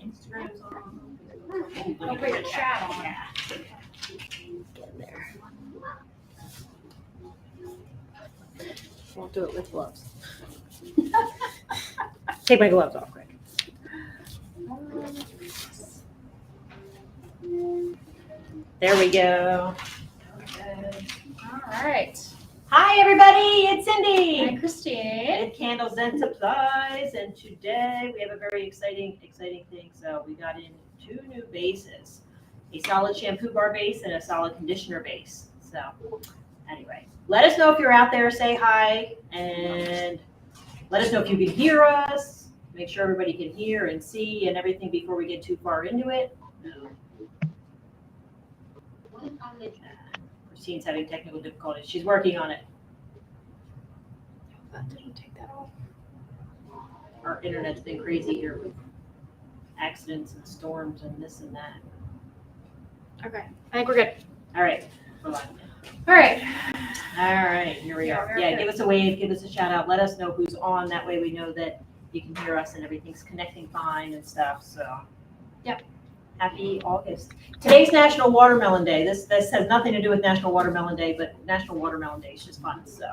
Instagram's on. Don't put your chat on. Yeah. Get in there. Won't do it with gloves. Take my gloves off quick. There we go. All right. Hi, everybody. It's Cindy. Hi, Christine. At Candles and Supplies, and today we have a very exciting thing. So we got in 2 new bases, a solid shampoo bar base and a solid conditioner base. So anyway, let us know if you're out there, say hi, and let us know if you can hear us. Make sure everybody can hear and see and everything before we get too far into it. Christine's having technical difficulties. She's working on it. That didn't take that off. Our internet's been crazy here with accidents and storms and this and that. Okay, I think we're good. All right. Hold on. All right. All right, here we are. Yeah, give us a wave, give us a shout out. Let us know who's on. That way we know that you can hear us and everything's connecting fine and stuff. So, yep. Happy August. Today's National Watermelon Day. This has nothing to do with National Watermelon Day, but National Watermelon Day is just fun. So,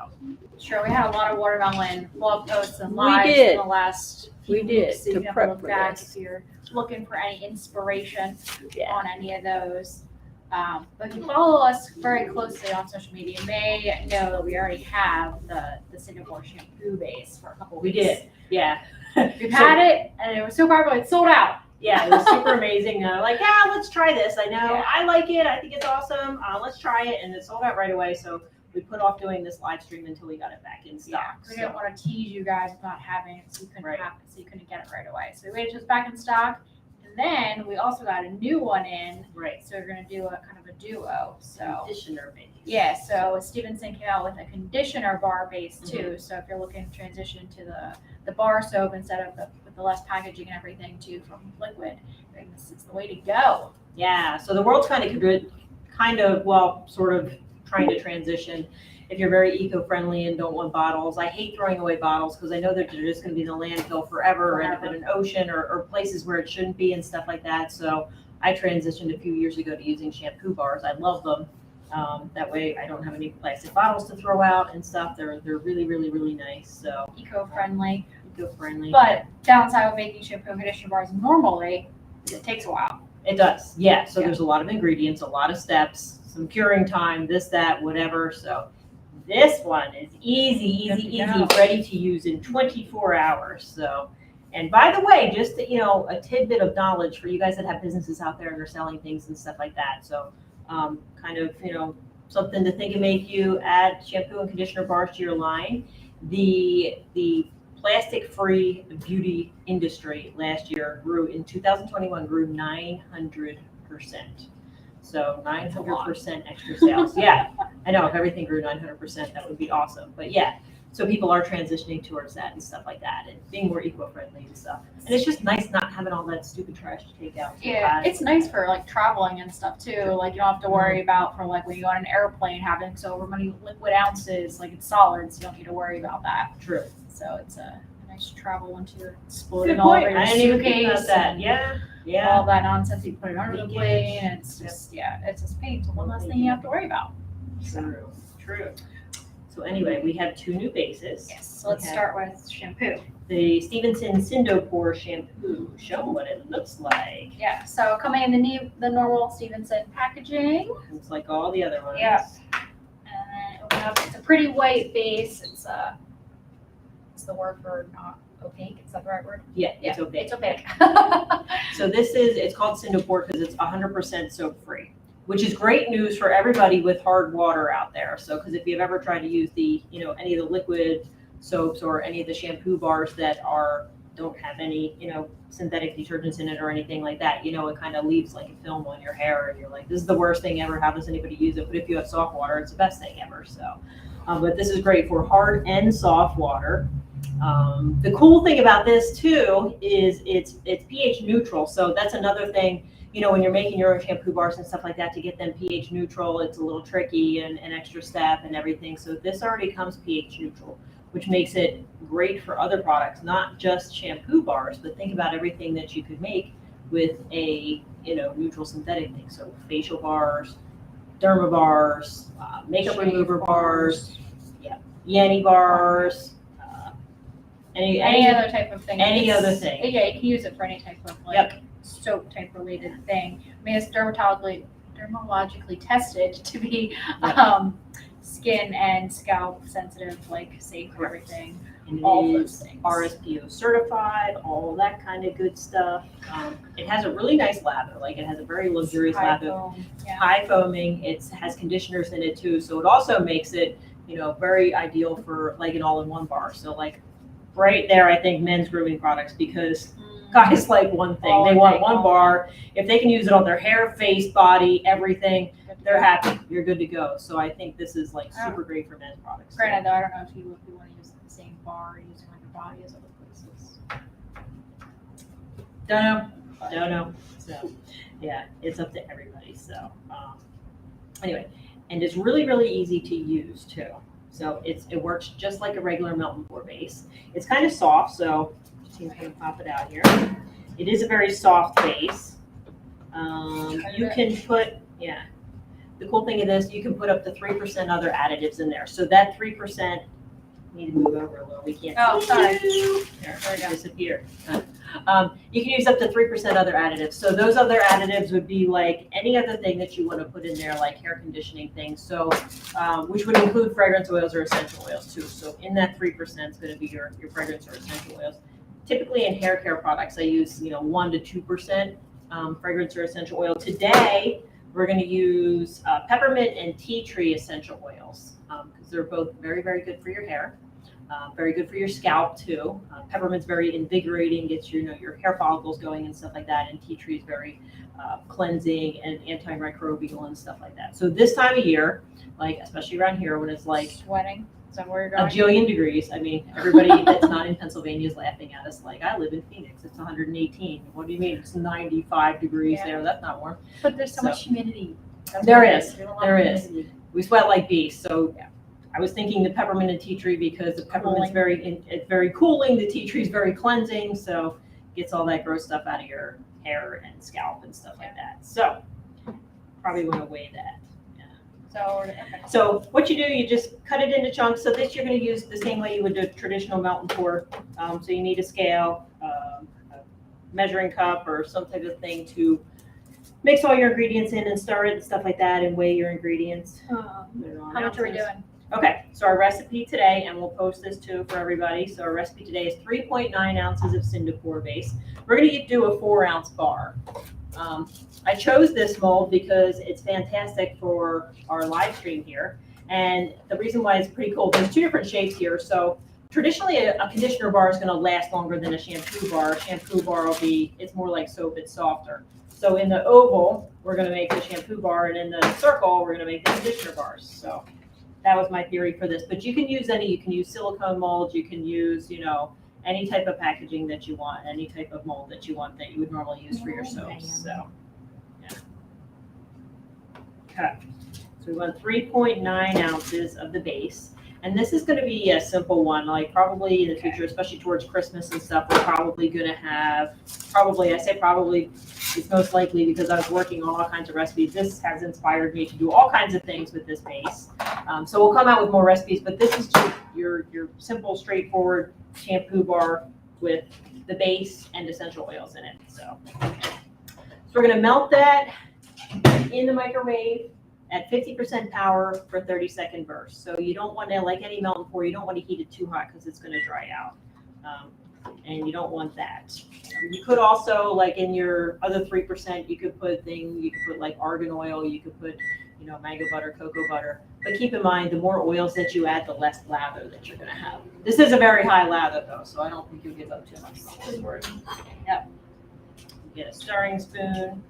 Sure, we had a lot of watermelon blog posts and We lives did. in the last few We did, weeks. So you to can prep look for back this. if you're looking for any inspiration Yeah. on any of those. But if you follow us very closely on social media, you may know that we already have the Syndopour Shampoo Base for a couple we weeks. did. Yeah. We've had it, and it was so popular, it's sold out. Yeah, it was super amazing. Like, yeah, let's try this. I know Yeah. I like it. I think it's awesome. Let's try it. And it sold out right away. So we put off doing this live stream until we got it back in stock. We didn't want to tease you guys about having it, so you couldn't Right. have it, so you couldn't get it right away. So we waited till it's back in stock, and then we also got a new one in. Right. So we're gonna do a kind of a duo. So Conditioner base. yeah, so Stevenson came out with a conditioner bar base too. So if you're looking to transition to the bar soap instead of with the less packaging and everything too from liquid, I think this is the way to go. Yeah. So the world's sort of trying to transition. If you're very eco-friendly and don't want bottles, I hate throwing away bottles because I know that they're just going to be in the landfill forever or end up in an ocean or places where it shouldn't be and stuff like that. So I transitioned a few years ago to using shampoo bars. I love them. That way I don't have any plastic bottles to throw out and stuff. They're really, really, really nice. So Eco-friendly. eco-friendly. But downside with making shampoo and conditioner bars normally is it takes a while. It does. Yeah. So Yeah. there's a lot of ingredients, a lot of steps, some curing time, this, that, whatever. So this one is easy, Good to go. ready to use in 24 hours. So, and by the way, just, a tidbit of knowledge for you guys that have businesses out there and are selling things and stuff like that. So, kind of, something to think and make you add shampoo and conditioner bars to your line. The plastic-free beauty industry last year in 2021 grew 900%. So 900% extra sales. Yeah, I know if everything grew 900%, that would be awesome. But yeah, so people are transitioning towards that and stuff like that and being more eco-friendly and stuff. And it's just nice not having all that stupid trash to take out. Yeah, it's nice for like traveling and stuff too. Like you don't have to worry about for like when you go on an airplane having so many liquid ounces, like it's solids, you don't need to worry about that. True. So it's a nice travel once you're Good exploding all over point. your I didn't even think suitcase about that. and Yeah. all that nonsense you put it under the Leakage. plane. And it's just it's just painful. One less thing you have to worry about. True. So anyway, we have 2 new bases. Yes. So let's Okay. start with shampoo. The Stevenson Syndopour Shampoo. Show 'em what it looks like. Yeah. So coming in the normal Stevenson packaging. It's like all the other ones. Yeah. And then open up. It's a pretty white base. It's the word for not opaque. Is that the right word? Yeah, it's opaque. It's opaque. So it's called Syndopour because it's 100% soap free, which is great news for everybody with hard water out there. So, because if you've ever tried to use any of the liquid soaps or any of the shampoo bars that don't have any, synthetic detergents in it or anything like that, it kind of leaves like a film on your hair and you're like, this is the worst thing ever. How does anybody use it? But if you have soft water, it's the best thing ever. So, but this is great for hard and soft water. The cool thing about this too is it's pH neutral. So that's another thing, when you're making your own shampoo bars and stuff like that, to get them pH neutral, it's a little tricky and an extra step and everything. So this already comes pH neutral, which makes it great for other products, not just shampoo bars, but think about everything that you could make with a, neutral synthetic thing. So facial bars, derma bars, makeup Shave remover bars, Yanny bars, Any other type of thing. any other thing. Yeah, you can use it for any type of like soap type related thing. I mean, it's dermatologically tested to be skin and scalp sensitive, like safe for everything. And All it those is things. RSPO certified, all that kind of good stuff. It has a really nice lather, like it has a very luxurious High lather. foam, yeah. High foaming, it has conditioners in it too, so it also makes it, very ideal for like an all-in-one bar. So like right there, I think men's grooming products, because guys like one thing, All they in want one. one bar. If they can use it on their hair, face, body, everything, Good to they're go. happy, you're good to go. So I think this is like Oh. super great for men's products. Granted, though, I don't know if you want to use the same bar using on your body as other places. Don't know. So, yeah, it's up to everybody. So, anyway, and it's really, really easy to use too. So it works just like a regular Syndopour base. It's kind of soft, so just going to pop it out here. It is a very soft base. You can put, the cool thing of this, you can put up to 3% other additives in there. So that 3%, need to move over a little. We can't. Oh, see sorry. you. There There, we go. disappeared. You can use up to 3% other additives. So those other additives would be like any other thing that you want to put in there, like hair conditioning things. So, which would include fragrance oils or essential oils too. So in that 3% is going to be your fragrance or essential oils. Typically in hair care products, I use 1 to 2% fragrance or essential oil. Today, we're going to use peppermint and tea tree essential oils because they're both very, very good for your hair. Very good for your scalp too. Peppermint's very invigorating, gets your hair follicles going and stuff like that. And tea tree is very cleansing and antimicrobial and stuff like that. So this time of year, like especially around here when it's like Sweating. Is that where you're a going? jillion degrees. I mean, everybody that's not in Pennsylvania is laughing at us. Like, I live in Phoenix. It's 118. What do you mean? It's 95 degrees Yeah. there. That's not warm. But there's so So- much humidity. That's There what it is. There's a lot There of is. humidity. We sweat like beasts. So I was thinking the peppermint and tea tree because the peppermint's it's very cooling. The tea tree is very cleansing. So gets all that gross stuff out of your hair and scalp and stuff like that. So probably want to weigh that. Okay. So what you do, you just cut it into chunks. So this you're going to use the same way you would do traditional melt and pour. So you need a scale, a measuring cup, or some type of thing to mix all your ingredients in and stir it and stuff like that, and weigh your ingredients. How much are we doing? Okay, so our recipe today, and we'll post this too for everybody. So our recipe today is 3.9 ounces of Syndopour base. We're going to do a 4-ounce bar. I chose this mold because it's fantastic for our live stream here. And the reason why it's pretty cool, there's 2 different shapes here. So traditionally a conditioner bar is going to last longer than a shampoo bar. A shampoo bar it's more like soap, it's softer. So in the oval, we're going to make the shampoo bar, and in the circle, we're going to make the conditioner bars. So that was my theory for this. But you can use you can use silicone molds, you can use, any type of packaging that you want, any type of mold that you want that you would normally use for your soaps. So, yeah. Okay. So we want 3.9 ounces of the base. And this is going to be a simple one, like probably in the future, especially towards Christmas and stuff, we're probably going to have, I say probably, it's most likely because I was working on all kinds of recipes. This has inspired me to do all kinds of things with this base. So we'll come out with more recipes, but this is just your simple, straightforward shampoo bar with the base and essential oils in it. So we're going to melt that in the microwave at 50% power for 30-second bursts. So you don't want to, like any melt and pour, you don't want to heat it too hot because it's going to dry out. And you don't want that. You could also, like in your other 3%, you could put like argan oil, you could put, mango butter, cocoa butter. But keep in mind, the more oils that you add, the less lather that you're going to have. This is a very high lather though, so I don't think you'll give up too much. Yep. Get a stirring spoon.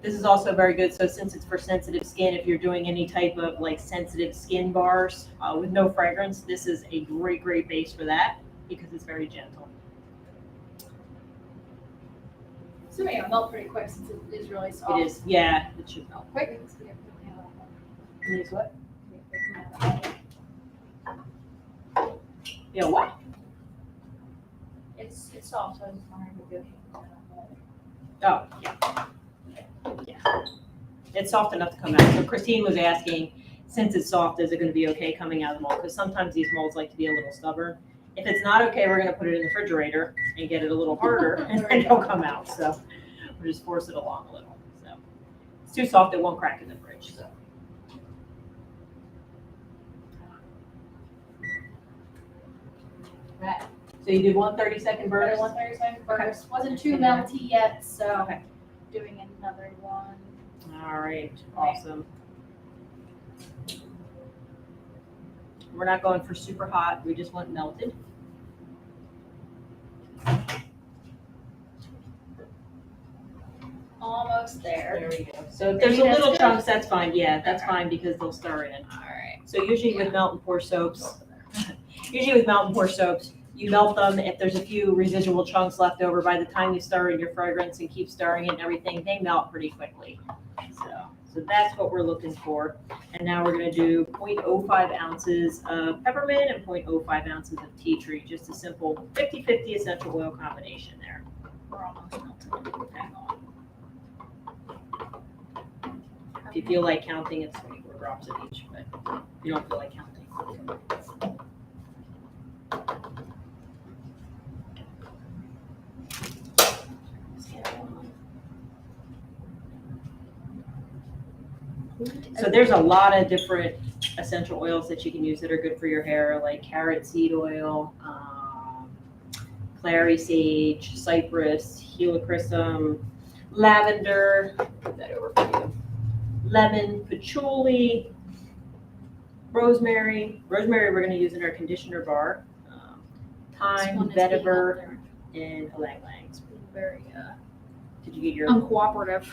This is also very good. So since it's for sensitive skin, if you're doing any type of like sensitive skin bars with no fragrance, this is a great, great base for that because it's very gentle. So it'll melt pretty quick since it is really soft. It is, yeah, it should melt quick. Quick. Use what? You know what? It's soft, so I was just wondering if it would Oh, yeah. It's soft enough to come out. So Christine was asking, since it's soft, is it gonna be okay coming out of the mold? Because sometimes these molds like to be a little stubborn. If it's not okay, we're gonna put it in the refrigerator and get it a little harder and then it'll come out. So we'll just force it along a little. So it's too soft, it won't crack in the fridge, so. Right. So you did 1 30-second burst? 130-second burst. Wasn't too melty yet, so Okay. doing another one. All right, awesome. We're not going for super hot, we just want melted. Almost there. There we go. So if there's a Maybe that's little good. chunks, that's fine, yeah, that's Okay. fine because they'll stir in. All right. So usually with melt and pour soaps, you melt them, if there's a few residual chunks left over, by the time you stir in your fragrance and keep stirring it and everything, they melt pretty quickly. So that's what we're looking for. And now we're gonna do 0.05 ounces of peppermint and 0.05 ounces of tea tree, just a simple 50-50 essential oil combination there. We're almost melted. Hang on. If you feel like counting, it's 24 drops of each, but if you don't feel like counting. So there's a lot of different essential oils that you can use that are good for your hair, like carrot seed oil, clary sage, cypress, helichrysum, lavender, put that over for you, lemon, patchouli, rosemary. Rosemary we're going to use in our conditioner bar, This thyme, one is being out vetiver, there. and ylang ylang. It's been very Did you get your, uncooperative.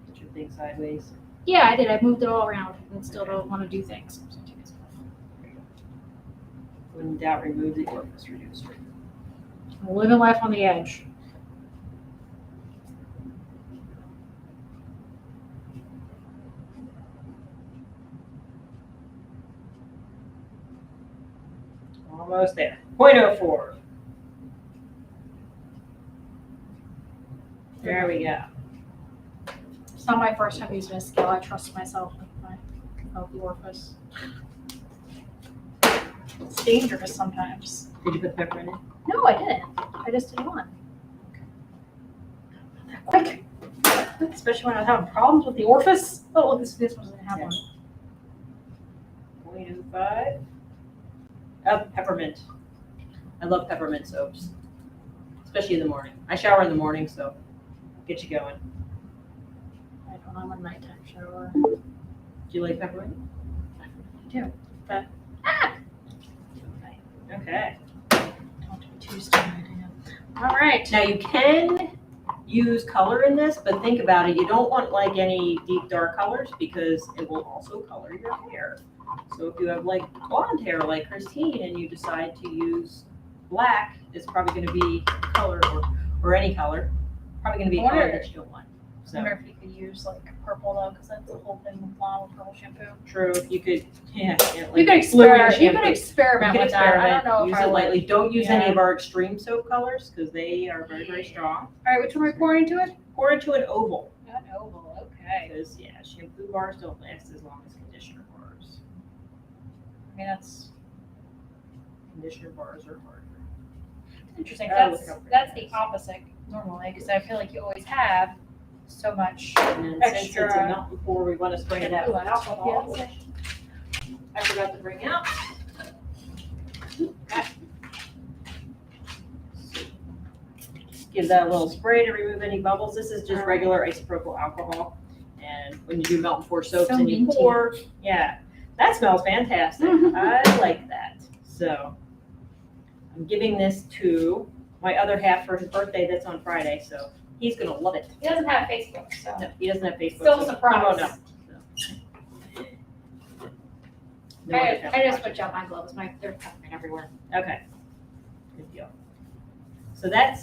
put your thing sideways? Yeah, I did. I moved it all around and still don't want to do things. When in doubt, remove the orifice reducer. I'm living life on the edge. Almost there. 0.04. There we go. It's not my first time using a scale. I trust myself with my healthy orifice. It's dangerous sometimes. Did you put pepper in it? No, I didn't. I just did one. Quick. Especially when I was having problems with the orifice. Oh, look, this one doesn't have Yeah. one. 0.05. Oh, peppermint. I love peppermint soaps, especially in the morning. I shower in the morning, so get you going. I don't know, I'm a nighttime shower. Do you like peppermint? I do. But, Okay. don't be too stupid. All right. Now you can use color in this, but think about it. You don't want like any deep dark colors because it will also color your hair. So if you have like blonde hair like Christine and you decide to use black, it's probably going to be color or any color. Probably going to be a I wonder- color that you don't want. I So wonder if you could use like purple though, because that's the whole thing with blonde with purple shampoo. true. You could, yeah. Like You could blue in experiment. You shampoo. could experiment You can with that. I experiment, don't know use if I it would. lightly. Don't use any Yeah. of our extreme soap colors because they are very, very strong. All right, which one are we pouring into it? Pour into an oval An oval. Okay. because, yeah, shampoo bars don't last as long as conditioner bars. I mean, that's Conditioner bars are harder. interesting. Oh, That's look how pretty that's that the is. opposite normally, because I feel like you always have so much. And then since it's a Extra melt before, we want to spray that with shampoo alcohol, alcohol. which I forgot to bring out. Give that a little spray to remove any bubbles. This is just regular isopropyl alcohol. And when you do melt and pour soaps So and you minty. pour, yeah, that smells fantastic. I like that. So I'm giving this to my other half for his birthday that's on Friday, so he's gonna love it. He doesn't have Facebook, so. No, he doesn't have Facebook. Still so surprised. he won't know. So. No other I family just watching. switch out my gloves. They're covering everywhere. Okay. Good deal.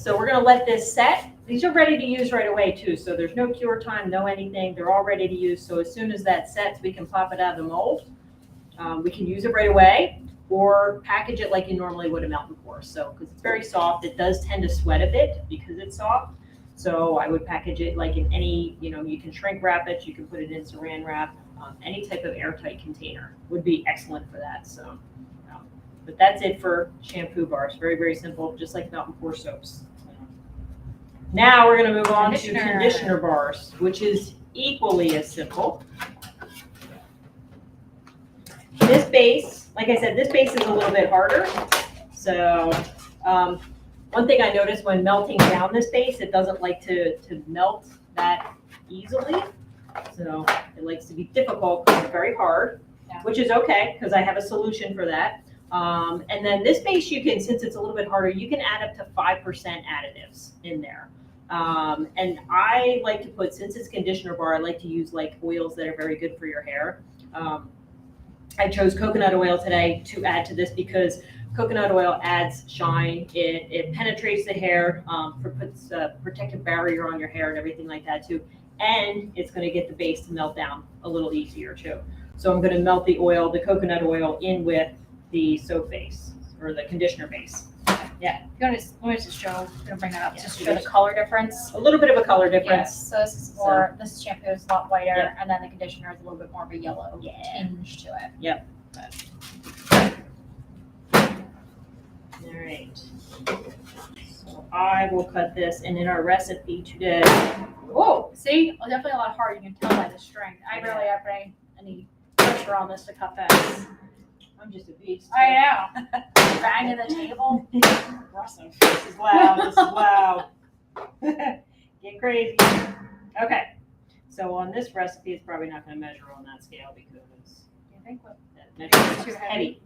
So we're gonna let this set. These are ready to use right away too, so there's no cure time, no anything. They're all ready to use. So as soon as that sets, we can pop it out of the mold. We can use it right away. or package it like you normally would a Mountain Pour. So, because it's very soft, it does tend to sweat a bit because it's soft. So I would package it like in any, you can shrink wrap it, you can put it in saran wrap, any type of airtight container would be excellent for that. So, but that's it for shampoo bars. Very, very simple, just like Mountain Pour soaps. Now we're going to move on to conditioner bars, which is equally as simple. This base, like I said, this base is a little bit harder. So one thing I noticed when melting down this base, it doesn't like to melt that easily. So it likes to be difficult because it's very hard, which is okay because I have a solution for that. And then this base, you can, since it's a little bit harder, you can add up to 5% additives in there. And I like to put, since it's conditioner bar, I like to use like oils that are very good for your hair. I chose coconut oil today to add to this because coconut oil adds shine. It penetrates the hair, puts a protective barrier on your hair and everything like that too. And it's going to get the base to melt down a little easier too. So I'm going to melt the oil, the coconut oil, in with the soap base or the conditioner base. Yeah. Let me just show, I'm gonna bring that up, Yeah, just to show the color difference. A little bit of a color difference. Yes, so this is more, this shampoo is a lot whiter, Yeah. and then the conditioner is a little bit more of a yellow Yeah. tinge to it. Yep. All right. So I will cut this, and in our recipe today, Whoa, see, well, definitely a lot harder, you can tell by the strength. I barely have any pressure on this to cut this. I'm just a beast. I know. Banging the table. Awesome. This is loud. This is loud. Get crazy. Okay. So on this recipe, it's probably not going to measure on that scale because You think what? that measure is Too too heavy? heavy.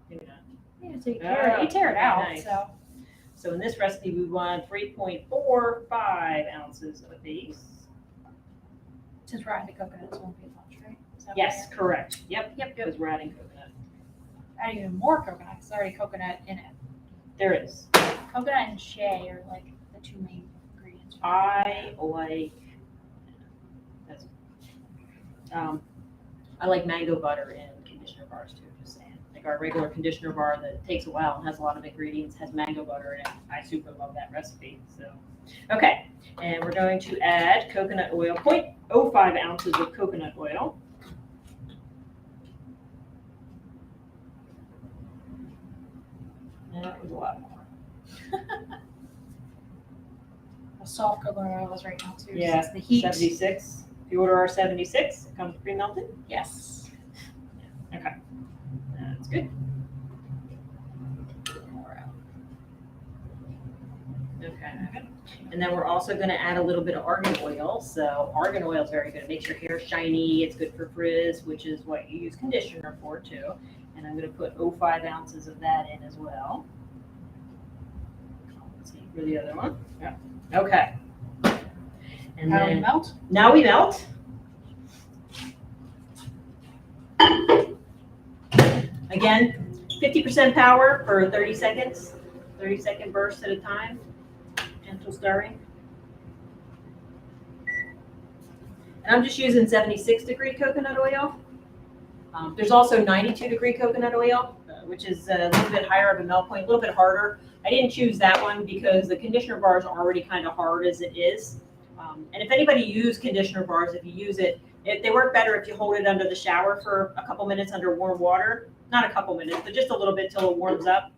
Maybe not. Yeah, so you tear it Oh, out, nice. so. So in this recipe, we want 3.45 ounces of these. Since we're adding the coconuts, it won't be as much, right? Is that Yes, what correct. Yep, Yep, yep. because we're adding coconut. Adding even more coconut, 'cause there's already coconut in it. There is. Coconut and shea are like the two main ingredients. I like mango butter in conditioner bars too, just saying. Like our regular conditioner bar that takes a while and has a lot of ingredients, has mango butter in it. I super love that recipe. So, okay. And we're going to add coconut oil, 0.05 ounces of coconut oil. And that was a lot more. A soft coconut oil is right now too. Yeah, Since the heat. 76. If you order our 76, it comes pre-melted. Yes. Okay. That's good. Okay. And then we're also going to add a little bit of argan oil. So argan oil is very good. It makes your hair shiny. It's good for frizz, which is what you use conditioner for too. And I'm going to put 0.05 ounces of that in as well. Let's see for the other one. Yeah. Okay. And How do we then melt? now we melt. Again, 50% power for 30 seconds, 30-second bursts at a time, gentle stirring. And I'm just using 76-degree coconut oil. There's also 92-degree coconut oil, which is a little bit higher of a melt point, a little bit harder. I didn't choose that one because the conditioner bars are already kind of hard as it is. And if anybody uses conditioner bars, if you use it, they work better if you hold it under the shower for a couple minutes under warm water. Not a couple minutes, but just a little bit till it warms up.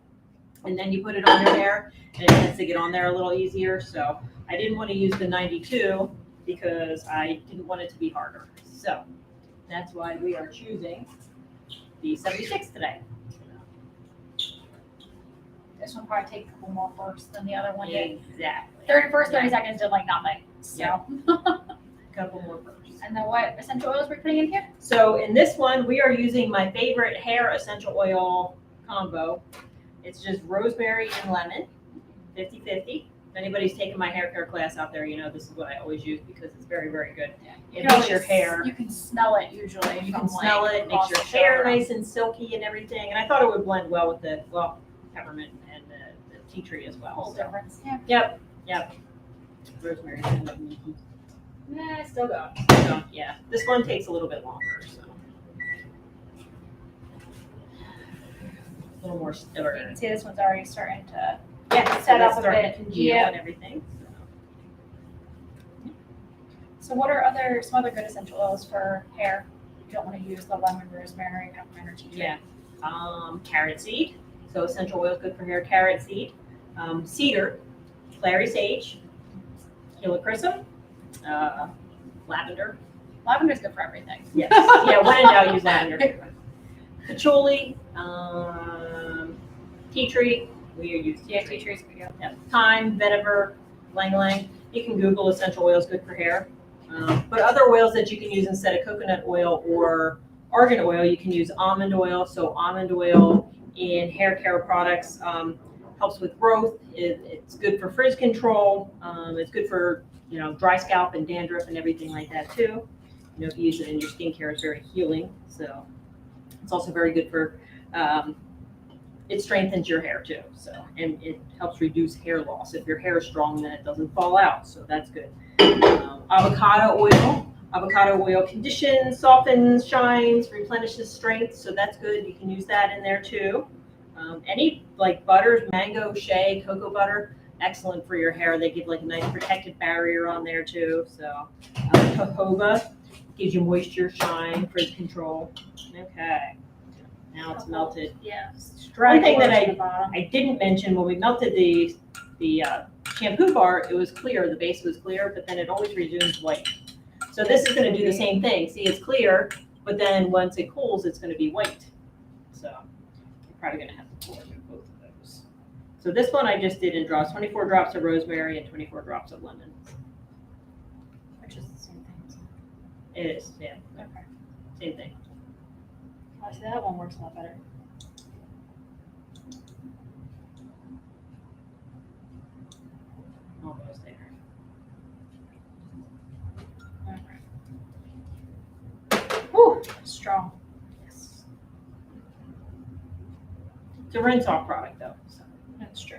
And then you put it on your hair, and it tends to get on there a little easier. So I didn't want to use the 92 because I didn't want it to be harder. So that's why we are choosing the 76 today. This one probably takes a couple more bursts than the other one did. Exactly. 30 seconds did like nothing. So. Yeah. Couple more bursts. And then what essential oils we're putting in here? So in this one, we are using my favorite hair essential oil combo. It's just rosemary and lemon, 50-50. If anybody's taken my hair care class out there, you know this is what I always use because it's very, very good. It makes your hair. You can smell it usually. You from, can smell like, it, makes your across the hair shower. nice and silky and everything. And I thought it would blend well with the, peppermint and the tea tree as well. Whole So, difference. Yeah. yep. Rosemary and lemon. Still going. So, yeah, this one takes a little bit longer. So. A little more You stubborn. can see this one's already starting to Yeah, so set that's up a starting bit. to congeal Yeah. and everything. So what are some other good essential oils for hair? You don't want to use the lemon, rosemary, peppermint, or tea tree. Yeah. Carrot seed. So essential oils good for hair. Carrot seed, cedar, clary sage, helichrysum, lavender. Lavender's good for everything. Yes. Yeah. When in doubt, use lavender. Patchouli, tea tree. We are used. Yeah, tea tree's good. Yeah. Thyme, vetiver, lang lang. You can Google essential oils good for hair. But other oils that you can use instead of coconut oil or argan oil, you can use almond oil. So almond oil in hair care products helps with growth. It's good for frizz control. It's good for dry scalp and dandruff and everything like that too. If you use it in your skincare, it's very healing. So it's also very good for. It strengthens your hair too. So and it helps reduce hair loss. If your hair is strong, then it doesn't fall out. So that's good. Avocado oil. Avocado oil conditions, softens, shines, replenishes strength. So that's good. You can use that in there too. Any like butters, mango, shea, cocoa butter, excellent for your hair. They give like a nice protective barrier on there too. So jojoba gives you moisture, shine, frizz control. Okay. Now it's melted. Yeah. One thing that At the bottom. I didn't mention when we melted the shampoo bar, it was clear. The base was clear, but then it always resumes white. So this is going to do the same thing. See, it's clear, but then once it cools, it's going to be white. So you're probably going to have to pour through both of those. So this one I just did in drops, 24 drops of rosemary and 24 drops of lemon. Which is the same thing. It is, yeah, Okay. same thing. I see that one works a lot better. Almost there. Whew, strong. Yes. It's a rinse off product though. So. That's true.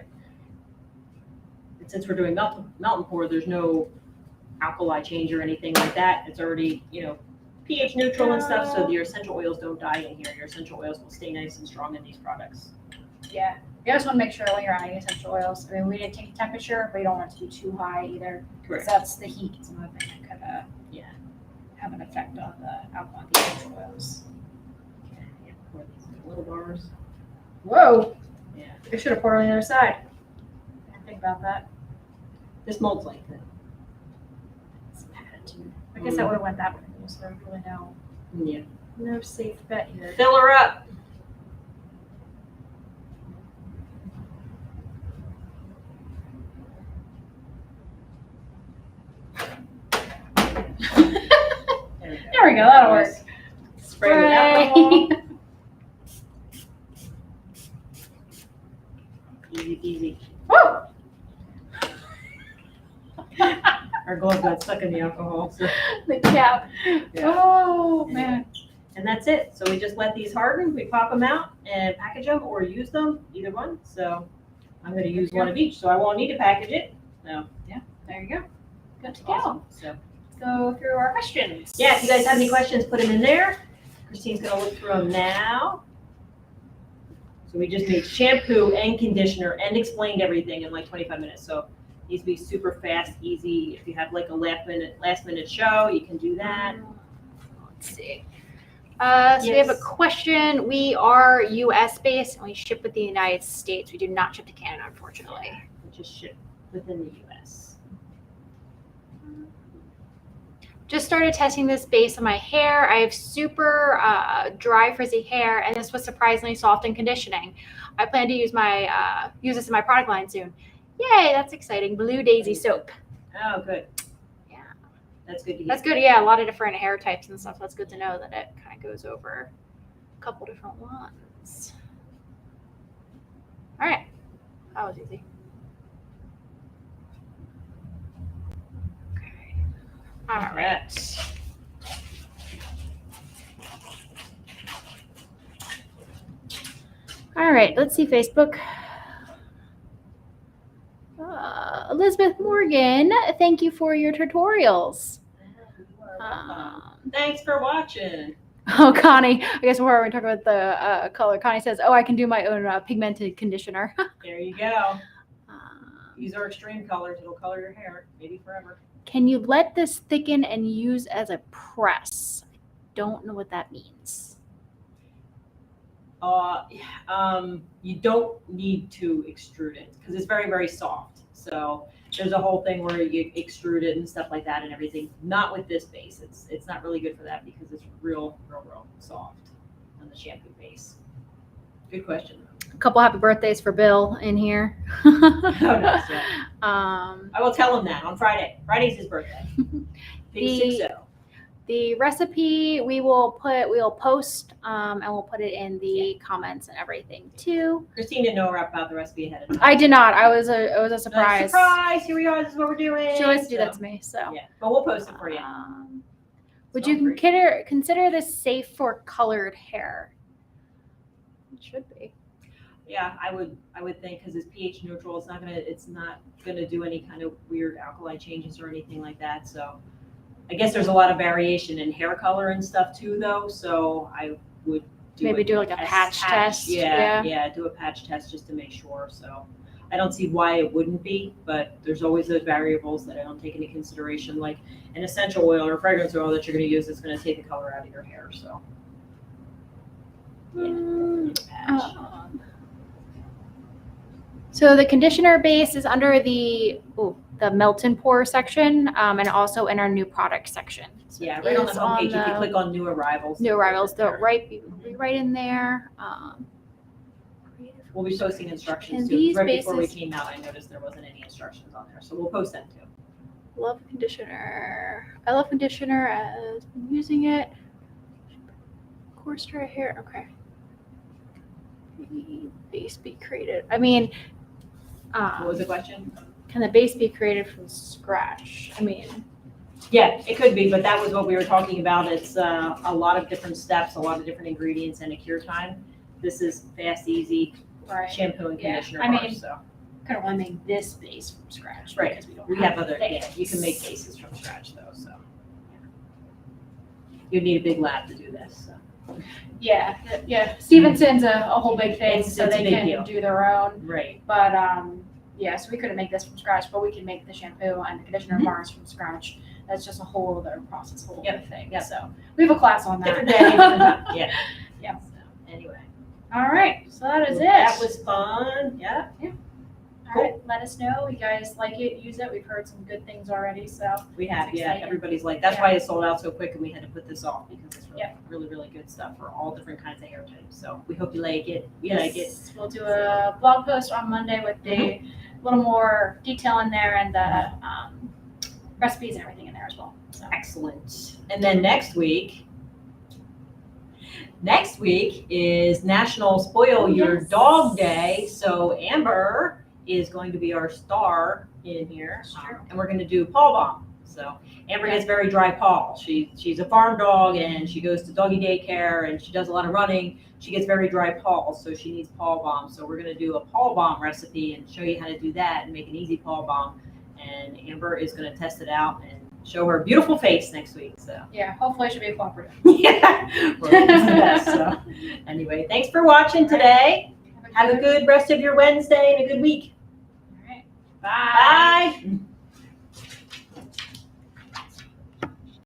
And since we're doing melt and pour, there's no alkali change or anything like that. It's already, pH neutral and stuff, so your essential oils don't die in here. Your essential oils will stay nice and strong in these products. Yeah. You just want to make sure when you're adding essential oils, I mean, we didn't take temperature, but you don't want it to be too high either. Correct. Because that's the heat. It's another thing that could have an effect on the essential oils. Okay, yeah, pour these little bars. Whoa. Yeah. I should have poured on the other side. I didn't think about that. This molds like that. It's an attitude. I guess I would have went that way. So there's really Yeah. no safe bet here. Fill her up. There we go. That'll work. Spray with alcohol. Easy peasy. Woo! Our glove got stuck in the alcohol. So. The cap. Yeah. Oh, man. And that's it. So we just let these harden. We pop them out and package them or use them, either one. So I'm going to use one of each. So I won't need to package it. So There you go. Good to awesome. go. So Go through our questions. yeah, if you guys have any questions, put them in there. Christine's going to look through them now. So we just made shampoo and conditioner and explained everything in like 25 minutes. So it needs to be super fast, easy. If you have like a last minute show, you can do that. Let's see. So we have a Yes. question. We are U.S. based and we ship with the United States. We do not ship to Canada, unfortunately. We just ship within the U.S. Just started testing this base on my hair. I have super dry, frizzy hair, and this was surprisingly soft and conditioning. I plan to use this in my product line soon. Yay, that's exciting. Blue Daisy soap. Oh, good. Yeah. That's good to hear. That's good. Yeah, a lot of different hair types and stuff. That's good to know that it kind of goes over a couple different ones. All right. That was easy. Okay. All right. All right. Let's see Facebook. Elizabeth Morgan, thank you for your tutorials. Thanks for watching. Oh, Connie, I guess we're talking about the color. Connie says, "Oh, I can do my own pigmented conditioner." There you go. Um, Use our extreme colors. It'll color your hair, maybe forever. Can you let this thicken and use as a press? I don't know what that means. You don't need to extrude it because it's very, very soft. So there's a whole thing where you extrude it and stuff like that and everything. Not with this base. It's not really good for that because it's real soft on the shampoo base. Good question. A couple happy birthdays for Bill in here. Oh, nice, yeah. Um, I will tell him that on Friday. Friday's his birthday. Big 6-0. The recipe we'll post and we'll put it in the comments and everything too. Christine didn't know about the recipe ahead of time. I did not. It was a surprise. Surprise! Here we are. This is what we're doing. She always do that to me. So yeah, but we'll post it for you. Would Smell you free. consider this safe for colored hair? It should be. Yeah, I would think because it's pH neutral. It's not gonna do any kind of weird alkali changes or anything like that. So I guess there's a lot of variation in hair color and stuff too, though. So I would do like a patch test. Yeah, do a patch test just to make sure. So I don't see why it wouldn't be, but there's always those variables that I don't take into consideration, like an essential oil or fragrance oil that you're going to use that's going to take the color out of your hair. So So the conditioner base is under the melt and pour section, and also in our new product section. So yeah, right on the it's homepage, you the can click on new arrivals. New arrivals, they'll be right in there. We'll be posting instructions And too. these Right before we bases- came out, I noticed there wasn't any instructions on there, so we'll post them too. Love conditioner. I love conditioner as I'm using it. Coarse dry hair. Okay. Base be created. I mean, What was the question? can the base be created from scratch? I mean, Yeah, it could be, but that was what we were talking about. It's a lot of different steps, a lot of different ingredients, and a cure time. This is fast, easy Right. shampoo and Yeah, conditioner I bar, mean, so. Could only make this base from scratch. Right. Because we don't We have other, things. yeah, you can make bases from scratch though, so. You'd need a big lab to do this, so. Yeah. Stevenson's a whole big thing, It's so a they big can deal. do their own. Right. But yeah, so we couldn't make this from scratch, but we can make the shampoo and the conditioner Mhm. bars from scratch. That's just a whole other process, whole Yep, other thing. yep. So we have a class on that. Different day, different time, yeah. Yeah. So, anyway. All right, so that is it. That was fun, yeah. All right, let us know. You guys like it, use it. We've heard some good things already, so. We have, It's yeah, exciting. everybody's like, that's why it sold out so quick and we had to put this off because it's really, Yeah. really, really good stuff for all different kinds of hair types. So we hope you like it. We like it. Yes, we'll do a blog post on Monday with the little more detail in there and the recipes and everything in there as well. So. Excellent. And then next week is National Spoil Your Yes. Dog Day. So Amber is going to be our star in here, Sure. and we're going to do paw balm. So Amber gets very dry paws. She's a farm dog and she goes to doggy daycare and she does a lot of running. She gets very dry paws, so she needs paw balm. So we're going to do a paw balm recipe and show you how to do that and make an easy paw balm. And Amber is going to test it out and show her beautiful face next week. So Yeah, hopefully it should be cooperative. yeah, we're doing the best. So anyway, thanks for watching today. Have a good rest of your Wednesday and a good week. All right. Bye.